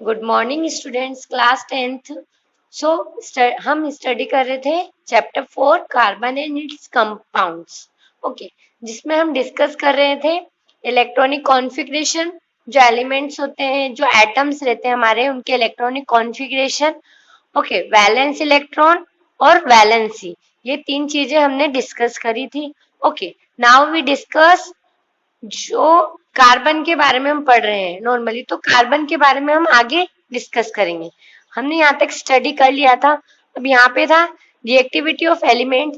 Good morning students, class 10th। सो हम study कर रहे थे chapter 4 carbon and it's compounds. Okay, जिसमें हम डिस्कस कर रहे थे इलेक्ट्रॉनिक कॉन्फ़िगरेशन, जो एलिमेंट्स होते हैं, जो एटम्स रहते हैं हमारे, उनके electronic configuration. Okay, valence electron और वैलेंसी, ये तीन चीजें हमने डिस्कस करी थी। ओके, नाउ वी डिस्कस जो कार्बन के बारे में हम पढ़ रहे हैं नॉर्मली, तो कार्बन के बारे में हम आगे डिस्कस करेंगे। हमने यहाँ तक स्टडी कर लिया था। अब यहाँ पे था reactivity of element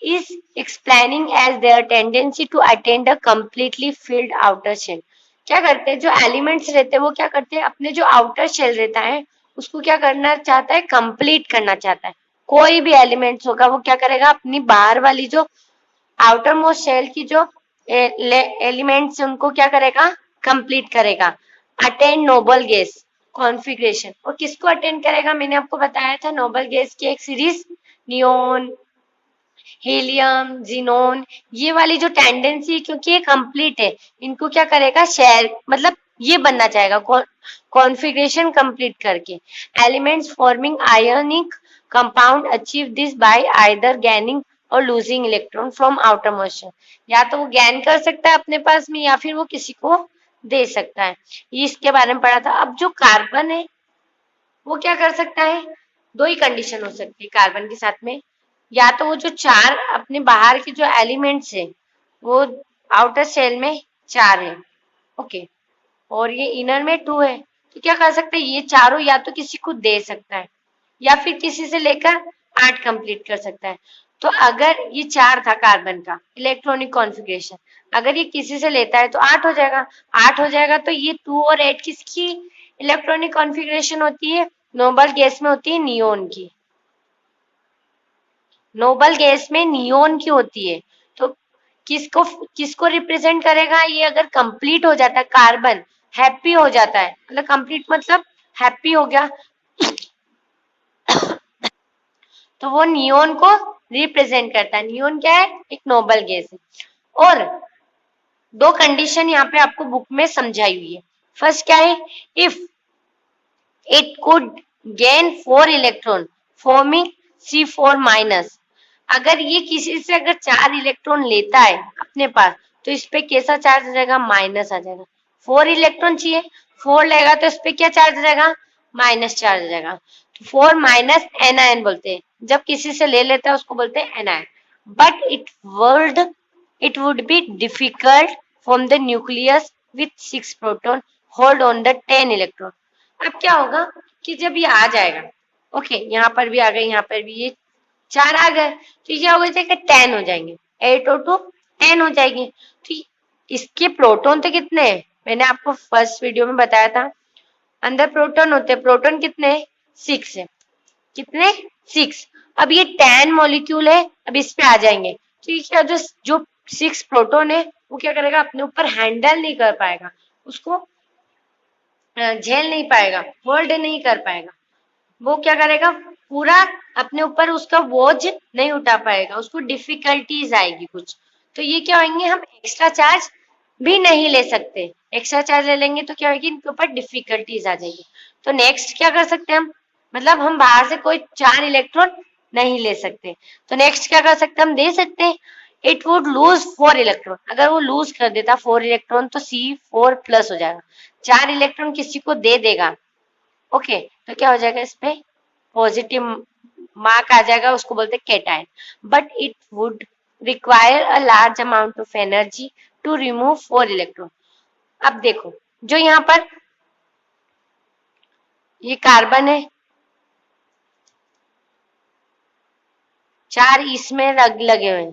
is explaining as their tendency to attend a completely filled outer shell. क्या करते हैं जो एलिमेंट्स रहते हैं, वो क्या करते हैं, अपने जो आउटर शेल रहता है उसको क्या करना चाहता है, कंप्लीट करना चाहता है। कोई भी एलिमेंट्स होगा वो क्या करेगा, अपनी बाहर वाली जो आउटर मोस्ट शेल की जो एलिमेंट्स उनको क्या करेगा, कंप्लीट करेगा। अटेंड नोबल गैस कॉन्फ़िगरेशन, और किसको अटेंड करेगा, मैंने आपको बताया था नोबल गैस की एक सीरीज, नियोन, हीलियम, जीनोन। ये वाली जो टेंडेंसी, क्योंकि ये कंप्लीट है, इनको क्या करेगा, शेयर मतलब ये बनना चाहेगा कॉन्फ़िगरेशन कंप्लीट करके। Elements forming ionic compound achieve this by either gaining और losing electron from outer motion. या तो वो गैन कर सकता है अपने पास में, या फिर वो किसी को दे सकता है। ये इसके बारे में पढ़ा था। अब जो कार्बन है वो क्या कर सकता है, दो ही कंडीशन हो सकती है कार्बन के साथ में। या तो वो जो चार अपने बाहर के जो एलिमेंट्स है वो आउटर शेल में चार है, ओके, और ये इनर में टू है, तो क्या कर सकते हैं, ये चारों या तो किसी को दे सकता है या फिर किसी से लेकर 8 कंप्लीट कर सकता है। तो अगर ये 4 था कार्बन का इलेक्ट्रॉनिक कॉन्फ़िगरेशन, अगर ये किसी से लेता है तो 8 हो जाएगा। 8 हो जाएगा तो ये 2 और 8 किसकी इलेक्ट्रॉनिक कॉन्फ़िगरेशन होती है, नोबल गैस में होती है नियोन की। नोबल गैस में नियोन की होती है। तो किसको किसको रिप्रेजेंट करेगा, ये अगर कंप्लीट हो जाता है कार्बन, हैप्पी हो जाता है, मतलब कंप्लीट मतलब हैप्पी हो गया, तो वो नियोन को रिप्रेजेंट करता है। नियोन क्या है, एक नोबल गैस है। और दो कंडीशन यहाँ पे आपको बुक में समझाई हुई है। फर्स्ट क्या है, if it could gain 4 electron forming C4-, अगर ये किसी से अगर 4 इलेक्ट्रॉन लेता है अपने पास, तो इस पे कैसा चार्ज आ जाएगा, माइनस आ जाएगा। 4 इलेक्ट्रॉन चाहिए, 4 लेगा तो इस पे क्या चार्ज आ जाएगा, माइनस चार्ज आ जाएगा। तो 4 माइनस एनायन बोलते हैं, जब किसी से ले लेता है उसको बोलते हैं anion. But it would be difficult from the nucleus with 6 proton hold on the 10 electron. अब क्या होगा कि जब ये आ जाएगा, ओके, यहाँ पर भी आ गए, यहाँ पर भी ये 4 आ गए, तो ये क्या हो जाएगा, 10 हो जाएंगे, 8 और 2 10 हो जाएगी। तो इसके प्रोटॉन तो कितने हैं, मैंने आपको फर्स्ट वीडियो में बताया था, अंदर प्रोटॉन होते हैं, प्रोटॉन कितने हैं, 6 है। कितने, 6। अब ये 10 मॉलिक्यूल है, अब इस पे आ जाएंगे, तो ये क्या, जो जो 6 प्रोटॉन है वो क्या करेगा, अपने ऊपर हैंडल नहीं कर पाएगा, उसको झेल नहीं पाएगा, होल्ड नहीं कर पाएगा। वो क्या करेगा, पूरा अपने ऊपर उसका बोझ नहीं उठा पाएगा, उसको डिफिकल्टीज आएगी कुछ। तो ये क्या होंगे, हम एक्स्ट्रा चार्ज भी नहीं ले सकते। एक्स्ट्रा चार्ज ले लेंगे तो क्या होगी, इनके ऊपर डिफिकल्टीज आ जाएगी। तो नेक्स्ट क्या कर सकते हैं हम, मतलब हम बाहर से कोई 4 इलेक्ट्रॉन नहीं ले सकते। तो नेक्स्ट क्या कर सकते हैं, हम दे सकते हैं, इट वुड लूज 4 इलेक्ट्रॉन। अगर वो लूज कर देता 4 इलेक्ट्रॉन तो C4+ हो जाएगा, 4 इलेक्ट्रॉन किसी को दे देगा, ओके, तो क्या हो जाएगा, इस पे पॉजिटिव मार्क आ जाएगा, उसको बोलते हैं cation. But it would require a large amount of energy to remove 4 electron. अब देखो, जो यहाँ पर ये कार्बन है, 4 इसमें लगे हुए हैं।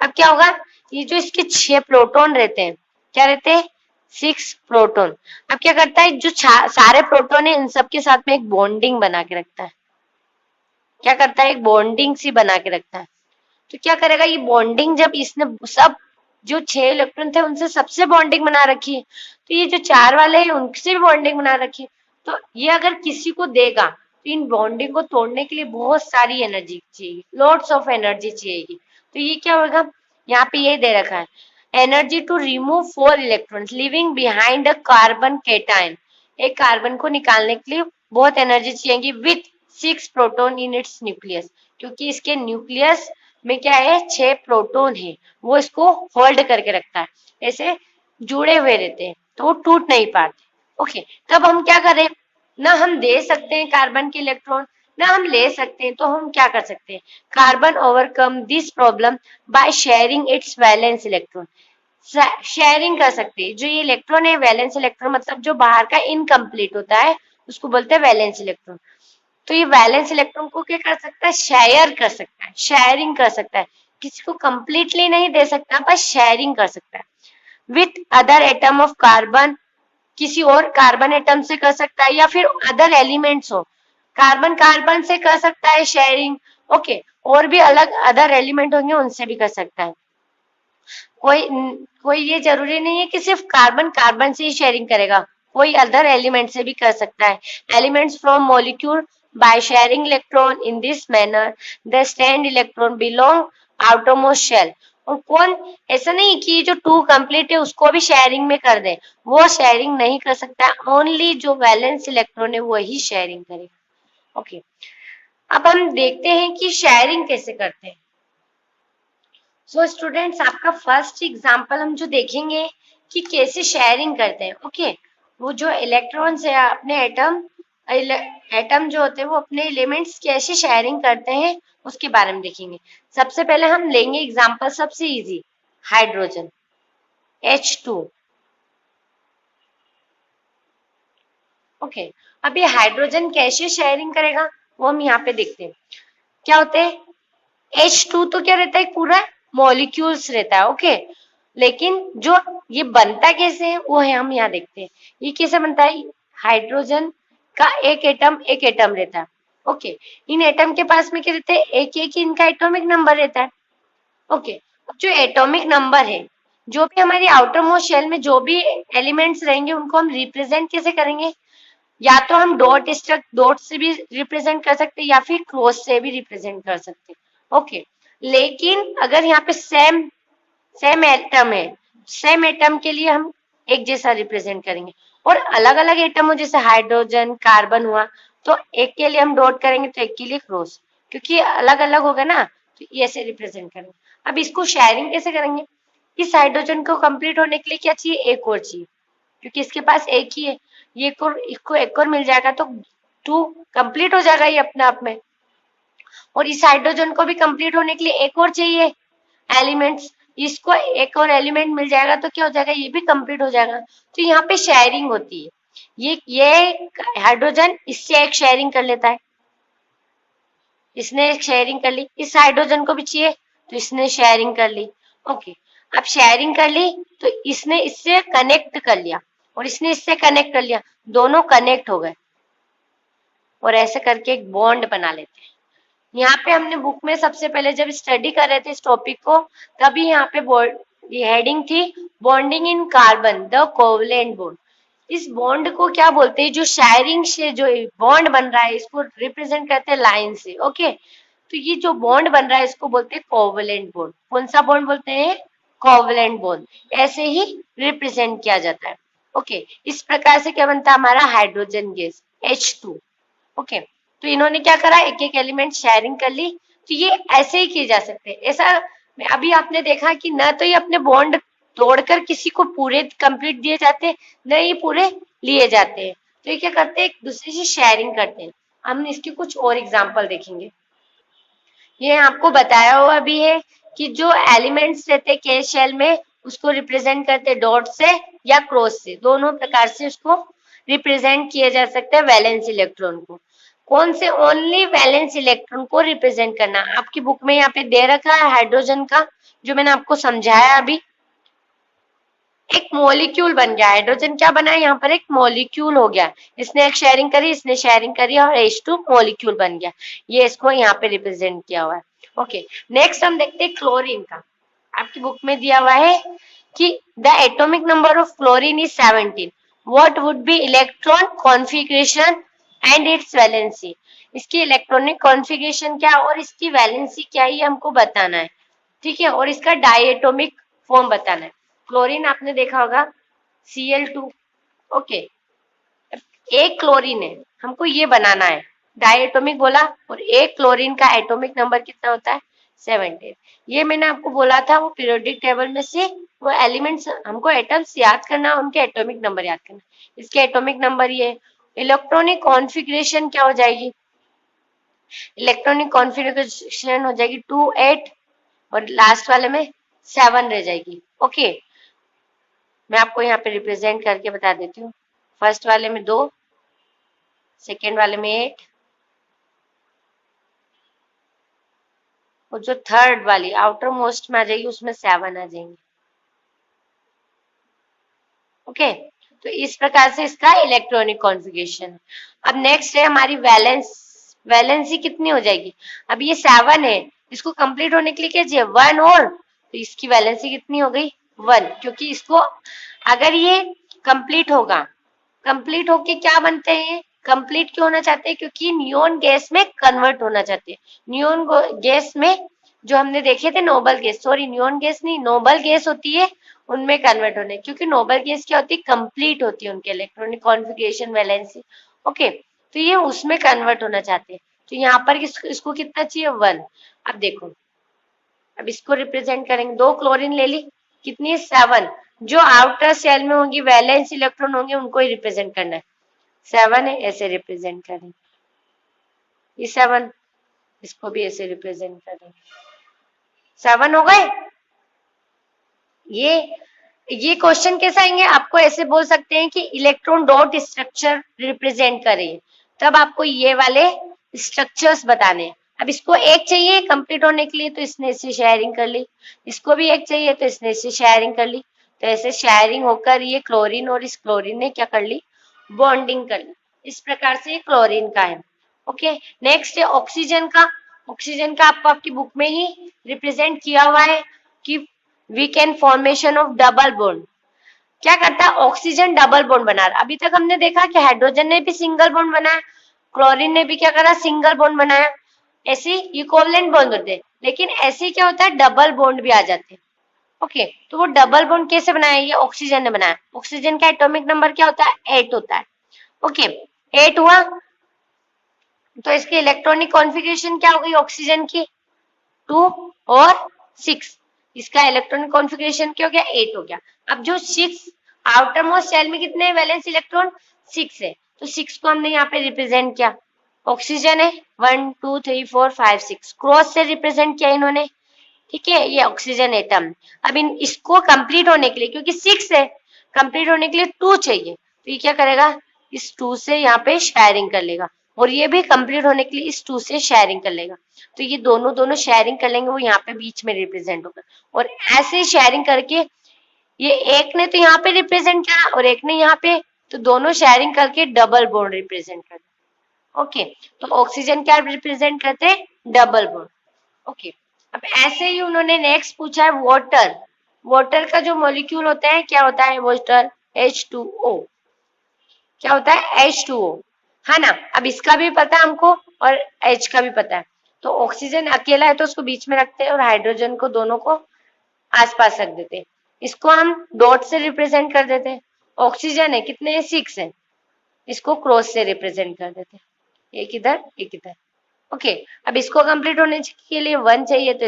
अब क्या होगा, ये जो इसके 6 प्रोटॉन रहते हैं, क्या रहते हैं, 6 प्रोटॉन। अब क्या करता है, जो सारे प्रोटॉन है इन सबके साथ में एक बॉन्डिंग बना के रखता है। क्या करता है, एक बॉन्डिंग सी बना के रखता है। तो क्या करेगा, ये बॉन्डिंग जब इसने सब जो 6 इलेक्ट्रॉन थे उनसे सबसे बॉन्डिंग बना रखी है, तो ये जो 4 वाले हैं उनसे भी बॉन्डिंग बना रखी है, तो ये अगर किसी को देगा तो इन बॉन्डिंग को तोड़ने के लिए बहुत सारी एनर्जी चाहिए, लॉट्स ऑफ एनर्जी चाहिए। तो ये क्या होगा, यहाँ पे ये दे रखा है, energy to remove 4 electrons living behind a carbon cation एक कार्बन को निकालने के लिए बहुत एनर्जी चाहिए with 6 proton in its nucleus, क्योंकि इसके न्यूक्लियस में क्या है 6 प्रोटॉन है, वो इसको होल्ड करके रखता है, ऐसे जुड़े हुए रहते हैं तो वो टूट नहीं पाते। ओके, तब हम क्या करें, ना हम दे सकते हैं कार्बन के इलेक्ट्रॉन, ना हम ले सकते हैं, तो हम क्या कर सकते हैं, carbon overcome this problem by sharing it's valence electron. Sharing कर सकते हैं, जो ये इलेक्ट्रॉन है वैलेंस इलेक्ट्रॉन मतलब जो बाहर का इनकम्प्लीट होता है उसको बोलते हैं वैलेंस इलेक्ट्रॉन। तो ये वैलेंस इलेक्ट्रॉन को क्या कर सकता है, शेयर कर सकता है, शेयरिंग कर सकता है, किसी को कंप्लीटली नहीं दे सकता पर शेयरिंग कर सकता है with other atom of carbon, किसी और कार्बन एटम से कर सकता है, या फिर अदर एलिमेंट्स हो, कार्बन कार्बन से कर सकता है शेयरिंग। ओके, और भी अलग अदर एलिमेंट होंगे उनसे भी कर सकता है। कोई कोई ये जरूरी नहीं है कि सिर्फ कार्बन कार्बन से ही शेयरिंग करेगा, कोई अदर एलिमेंट से भी कर सकता है। Elements from molecule by sharing electron in this manner the stand electron belong outermost shell. और कौन, ऐसा नहीं कि जो टू कंप्लीट है उसको भी शेयरिंग में कर दे, वो शेयरिंग नहीं कर सकता, ओनली जो वैलेंस इलेक्ट्रॉन है वही शेयरिंग करेगा। ओके, अब हम देखते हैं कि शेयरिंग कैसे करते हैं। सो स्टूडेंट्स, आपका फर्स्ट एग्जांपल हम जो देखेंगे कि कैसे शेयरिंग करते हैं। ओके, वो जो इलेक्ट्रॉन्स है अपने एटम जो होते हैं वो अपने एलिमेंट्स कैसे शेयरिंग करते हैं उसके बारे में देखेंगे। सबसे पहले हम लेंगे एग्जांपल सबसे इजी, हाइड्रोजन H2। ओके, अब ये हाइड्रोजन कैसे शेयरिंग करेगा वो हम यहाँ पे देखते हैं। क्या होते हैं, H2 तो क्या रहता है, पूरा मॉलिक्यूल्स रहता है। ओके, लेकिन जो ये बनता कैसे है वो है हम यहाँ देखते हैं। ये कैसे बनता है, हाइड्रोजन का एक एटम रहता है। ओके, इन एटम के पास में क्या रहते हैं, एक एक इनका एटॉमिक नंबर रहता है। ओके, अब जो एटॉमिक नंबर है, जो भी हमारी आउटर मोस्ट शेल में जो भी एलिमेंट्स रहेंगे उनको हम रिप्रेजेंट कैसे करेंगे, या तो हम डॉट से भी रिप्रेजेंट कर सकते हैं या फिर क्रॉस से भी रिप्रेजेंट कर सकते हैं। ओके, लेकिन अगर यहाँ पे सेम सेम एटम है, सेम एटम के लिए हम एक जैसा रिप्रेजेंट करेंगे, और अलग अलग एटम हो जैसे हाइड्रोजन कार्बन हुआ तो एक के लिए हम डॉट करेंगे तो एक के लिए क्रॉस, क्योंकि अलग अलग होगा ना, तो ये ऐसे रिप्रेजेंट करेंगे। अब इसको शेयरिंग कैसे करेंगे, इस हाइड्रोजन को कंप्लीट होने के लिए क्या चाहिए, एक और चाहिए, क्योंकि इसके पास एक ही है, ये इसको एक और मिल जाएगा तो 2 कंप्लीट हो जाएगा ये अपने आप में। और इस हाइड्रोजन को भी कंप्लीट होने के लिए एक और चाहिए एलिमेंट्स, इसको एक और एलिमेंट मिल जाएगा तो क्या हो जाएगा, ये भी कंप्लीट हो जाएगा। तो यहाँ पे शेयरिंग होती है, ये हाइड्रोजन इससे एक शेयरिंग कर लेता है, इसने एक शेयरिंग कर ली, इस हाइड्रोजन को भी चाहिए तो इसने शेयरिंग कर ली। ओके, अब शेयरिंग कर ली तो इसने इससे कनेक्ट कर लिया और इसने इससे कनेक्ट कर लिया, दोनों कनेक्ट हो गए और ऐसे करके एक बॉन्ड बना लेते हैं। यहाँ पे हमने बुक में सबसे पहले जब स्टडी कर रहे थे इस टॉपिक को, तभी यहाँ पे ये हेडिंग थी bonding in carbon the covalent bond. इस बॉन्ड को क्या बोलते हैं, जो शेयरिंग से जो बॉन्ड बन रहा है इसको रिप्रेजेंट करते हैं लाइन से। ओके, तो ये जो बॉन्ड बन रहा है इसको बोलते हैं कोवलेंट बॉन्ड। कौन सा बॉन्ड बोलते हैं, कोवलेंट बॉन्ड, ऐसे ही रिप्रेजेंट किया जाता है। ओके, इस प्रकार से क्या बनता है हमारा हाइड्रोजन गैस H2। ओके, तो इन्होंने क्या करा, एक एक एलिमेंट शेयरिंग कर ली, तो ये ऐसे ही किए जा सकते हैं। ऐसा अभी आपने देखा कि ना तो ये अपने बॉन्ड तोड़कर किसी को पूरे कंप्लीट दिए जाते हैं, न ये पूरे लिए जाते हैं, तो ये क्या करते हैं, एक दूसरे से शेयरिंग करते हैं। हम इसके कुछ और एग्जाम्पल देखेंगे। ये आपको बताया हुआ भी है कि जो एलिमेंट्स रहते हैं के शेल में उसको रिप्रेजेंट करते हैं डॉट से या क्रॉस से, दोनों प्रकार से उसको रिप्रेजेंट किया जा सकता है वैलेंस इलेक्ट्रॉन को। कौन से, ओनली वैलेंस इलेक्ट्रॉन को रिप्रेजेंट करना। आपकी बुक में यहाँ पे दे रखा है हाइड्रोजन का, जो मैंने आपको समझाया अभी, एक मॉलिक्यूल बन गया, हाइड्रोजन क्या बना है यहाँ पर, एक मॉलिक्यूल हो गया, इसने एक शेयरिंग करी, इसने शेयरिंग करी और H2 मॉलिक्यूल बन गया, ये इसको यहाँ पे रिप्रेजेंट किया हुआ है। ओके, नेक्स्ट हम देखते हैं क्लोरीन का। आपकी बुक में दिया हुआ है कि the atomic number of chlorine is 17, what would be electron configuration and it's valency. इसकी इलेक्ट्रॉनिक कॉन्फिगरेशन क्या और इसकी वैलेंसी क्या, ये हमको बताना है। ठीक है, और इसका डायएटॉमिक फॉर्म बताना है। क्लोरीन आपने देखा होगा Cl2। ओके, एक क्लोरीन है, हमको ये बनाना है, डाई एटॉमिक बोला, और एक क्लोरीन का एटॉमिक नंबर कितना होता है 17। ये मैंने आपको बोला था वो पीरियोडिक टेबल में से वो एलिमेंट्स, हमको एटम्स याद करना, उनके एटॉमिक नंबर याद करना। इसके एटॉमिक नंबर ये, इलेक्ट्रॉनिक कॉन्फ़िगरेशन क्या हो जाएगी, इलेक्ट्रॉनिक कॉन्फ़िगरेशन हो जाएगी 2 8, और लास्ट वाले में 7 रह जाएगी। ओके, मैं आपको यहाँ पे रिप्रेजेंट करके बता देती हूँ। फर्स्ट वाले में 2, सेकेंड वाले में 8, और जो थर्ड वाली आउटर मोस्ट में आ जाएगी उसमें 7 आ जाएंगे। ओके, तो इस प्रकार से इसका इलेक्ट्रॉनिक कॉन्फ़िगरेशन। अब नेक्स्ट है हमारी वैलेंस, वैलेंसी कितनी हो जाएगी, अब ये 7 है, इसको कंप्लीट होने के लिए क्या चाहिए 1 और, तो इसकी वैलेंसी कितनी हो गई 1, क्योंकि इसको अगर ये कंप्लीट होगा, कंप्लीट होके क्या बनते हैं, कंप्लीट क्यों होना चाहते हैं, क्योंकि नियोन गैस में कन्वर्ट होना चाहते हैं। नियोन गैस में जो हमने देखे थे noble gas, sorry neon gas नहीं, नोबल गैस होती है, उनमें कन्वर्ट होने, क्योंकि नोबल गैस क्या होती है कंप्लीट होती है उनके इलेक्ट्रॉनिक कॉन्फ़िगरेशन वैलेंसी। ओके, तो ये उसमें कन्वर्ट होना चाहते हैं, तो यहाँ पर इसको कितना चाहिए 1। अब देखो, अब इसको रिप्रेजेंट करेंगे, 2 क्लोरीन ले ली, कितनी 7, जो आउटर सेल में होंगी वैलेंस इलेक्ट्रॉन होंगे उनको ही रिप्रेजेंट करना है, 7 है ऐसे रिप्रेजेंट करेंगे, ये 7, इसको भी ऐसे रिप्रेजेंट करेंगे, 7 हो गए। ये क्वेश्चन कैसे आएंगे, आपको ऐसे बोल सकते हैं कि इलेक्ट्रॉन डॉट स्ट्रक्चर रिप्रेजेंट करें, तब आपको ये वाले स्ट्रक्चर्स बताने हैं। अब इसको एक चाहिए कंप्लीट होने के लिए, तो इसने इससे शेयरिंग कर ली, इसको भी एक चाहिए तो इसने इससे शेयरिंग कर ली, तो ऐसे शेयरिंग होकर ये क्लोरीन और इस क्लोरीन ने क्या कर ली, बॉन्डिंग कर ली। इस प्रकार से ये क्लोरीन का है। ओके, नेक्स्ट है ऑक्सीजन का। ऑक्सीजन का आपको आपकी बुक में ही रिप्रेजेंट किया हुआ है कि weekend formation of double bond, क्या करता है ऑक्सीजन डबल बॉन्ड बना रहा। अभी तक हमने देखा कि हाइड्रोजन ने भी सिंगल बॉन्ड बनाया, क्लोरीन ने भी क्या करा सिंगल बॉन्ड बनाया, ऐसे इक्विवेलेंट बॉन्ड होते हैं, लेकिन ऐसे क्या होता है डबल बॉन्ड भी आ जाते हैं। ओके, तो वो डबल बॉन्ड कैसे बनाया, ये ऑक्सीजन ने बनाया। ऑक्सीजन का एटॉमिक नंबर क्या होता है 8 होता है। ओके, 8 हुआ, तो इसकी इलेक्ट्रॉनिक कॉन्फ़िगरेशन क्या हो गई ऑक्सीजन की 2 और 6, इसका इलेक्ट्रॉनिक कॉन्फ़िगरेशन क्या हो गया 8 हो गया। अब जो 6 आउटर मोस्ट शेल में कितने वैलेंस इलेक्ट्रॉन 6 है, तो 6 को हमने यहाँ पे रिप्रेजेंट किया, ऑक्सीजन है 1 2 3 4 5 6, क्रॉस से रिप्रेजेंट किया इन्होंने, ठीक है, ये ऑक्सीजन एटम। अब इसको कंप्लीट होने के लिए, क्योंकि 6 है, कंप्लीट होने के लिए 2 चाहिए, तो ये क्या करेगा इस 2 से यहाँ पे शेयरिंग कर लेगा, और ये भी कंप्लीट होने के लिए इस 2 से शेयरिंग कर लेगा, तो ये दोनों शेयरिंग कर लेंगे, वो यहाँ पे बीच में रिप्रेजेंट होगा, और ऐसे शेयरिंग करके ये एक ने तो यहाँ पे रिप्रेजेंट किया और एक ने यहाँ पे, तो दोनों शेयरिंग करके डबल बॉन्ड रिप्रेजेंट करते। ओके, तो ऑक्सीजन क्या रिप्रेजेंट करते हैं डबल बॉन्ड। ओके, अब ऐसे ही उन्होंने नेक्स्ट पूछा है वाटर। वाटर का जो मॉलिक्यूल होता है क्या होता है वाटर H2O, क्या होता है H2O, है ना। अब इसका भी पता है हमको और H का भी पता है, तो ऑक्सीजन अकेला है तो उसको बीच में रखते हैं और हाइड्रोजन को दोनों को आसपास रख देते हैं, इसको हम डॉट से रिप्रेजेंट कर देते हैं। ऑक्सीजन है कितने 6 है, इसको क्रॉस से रिप्रेजेंट कर देते हैं, एक इधर एक इधर। ओके, अब इसको कंप्लीट होने के लिए 1 चाहिए तो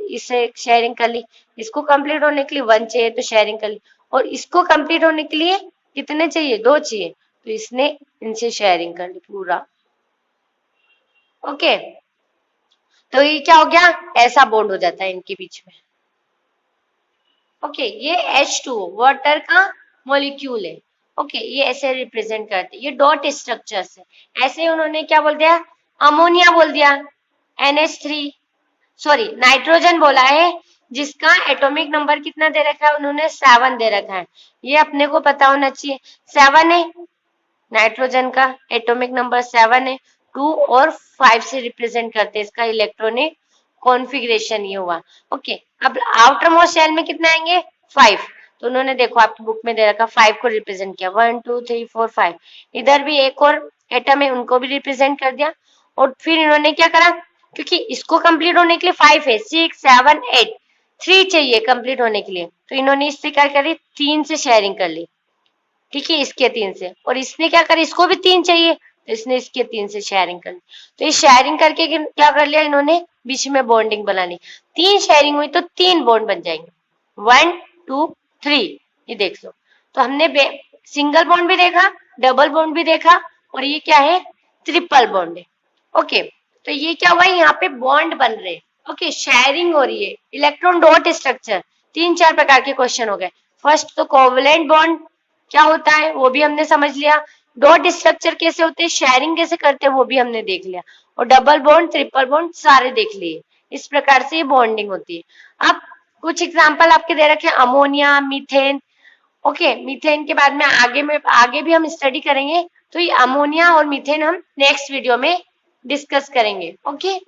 इससे शेयरिंग कर ली, इसको कंप्लीट होने के लिए 1 चाहिए तो शेयरिंग कर ली, और इसको कंप्लीट होने के लिए कितने चाहिए 2 चाहिए, तो इसने इनसे शेयरिंग कर ली पूरा। ओके, तो ये क्या हो गया ऐसा बॉन्ड हो जाता है इनके बीच में। ओके, ये H2O वाटर का मॉलिक्यूल है। ओके, ये ऐसे रिप्रेजेंट करते हैं, ये डॉट स्ट्रक्चर्स है। ऐसे उन्होंने क्या बोल दिया अमोनिया बोल दिया NH3, सॉरी नाइट्रोजन बोला है, जिसका एटॉमिक नंबर कितना दे रखा है उन्होंने 7 दे रखा है, ये अपने को पता होना चाहिए 7 है, नाइट्रोजन का एटॉमिक नंबर 7 है, 2 और 5 से रिप्रेजेंट करते हैं, इसका इलेक्ट्रॉनिक कॉन्फ़िगरेशन ये हुआ। ओके, अब आउटर मोस्ट शेल में कितने आएंगे 5, तो उन्होंने देखो आपकी बुक में दे रखा 5 को रिप्रेजेंट किया 1 2 3 4 5, इधर भी एक और एटम है उनको भी रिप्रेजेंट कर दिया, और फिर इन्होंने क्या करा क्योंकि इसको कंप्लीट होने के लिए 5 है 6 7 8, 3 चाहिए कंप्लीट होने के लिए, तो इन्होंने इससे क्या करी 3 से शेयरिंग कर ली, ठीक है, इसके 3 से, और इसने क्या करा, इसको भी 3 चाहिए तो इसने इसके 3 से शेयरिंग कर ली। तो ये शेयरिंग करके क्या कर लिया इन्होंने, बीच में बॉन्डिंग बना ली। 3 शेयरिंग हुई तो 3 बॉन्ड बन जाएंगे, 1 2 3, ये देख लो। तो हमने सिंगल बॉन्ड भी देखा, डबल बॉन्ड भी देखा, और ये क्या है, ट्रिपल बॉन्ड है। ओके, तो ये क्या हुआ, यहाँ पे बॉन्ड बन रहे हैं। ओके, शेयरिंग हो रही है, इलेक्ट्रॉन डॉट स्ट्रक्चर, 3-4 प्रकार के क्वेश्चन हो गए। फर्स्ट तो कोवलेंट बॉन्ड क्या होता है वो भी हमने समझ लिया, डॉट स्ट्रक्चर कैसे होते हैं, शेयरिंग कैसे करते हैं वो भी हमने देख लिया, और डबल बॉन्ड ट्रिपल बॉन्ड सारे देख लिए। इस प्रकार से ये बॉन्डिंग होती है। अब कुछ एग्जांपल आपके दे रखे हैं, अमोनिया, मीथेन। ओके, मीथेन के बाद में आगे भी हम स्टडी करेंगे, तो ये अमोनिया और मीथेन हम नेक्स्ट वीडियो में डिस्कस करेंगे। ओके।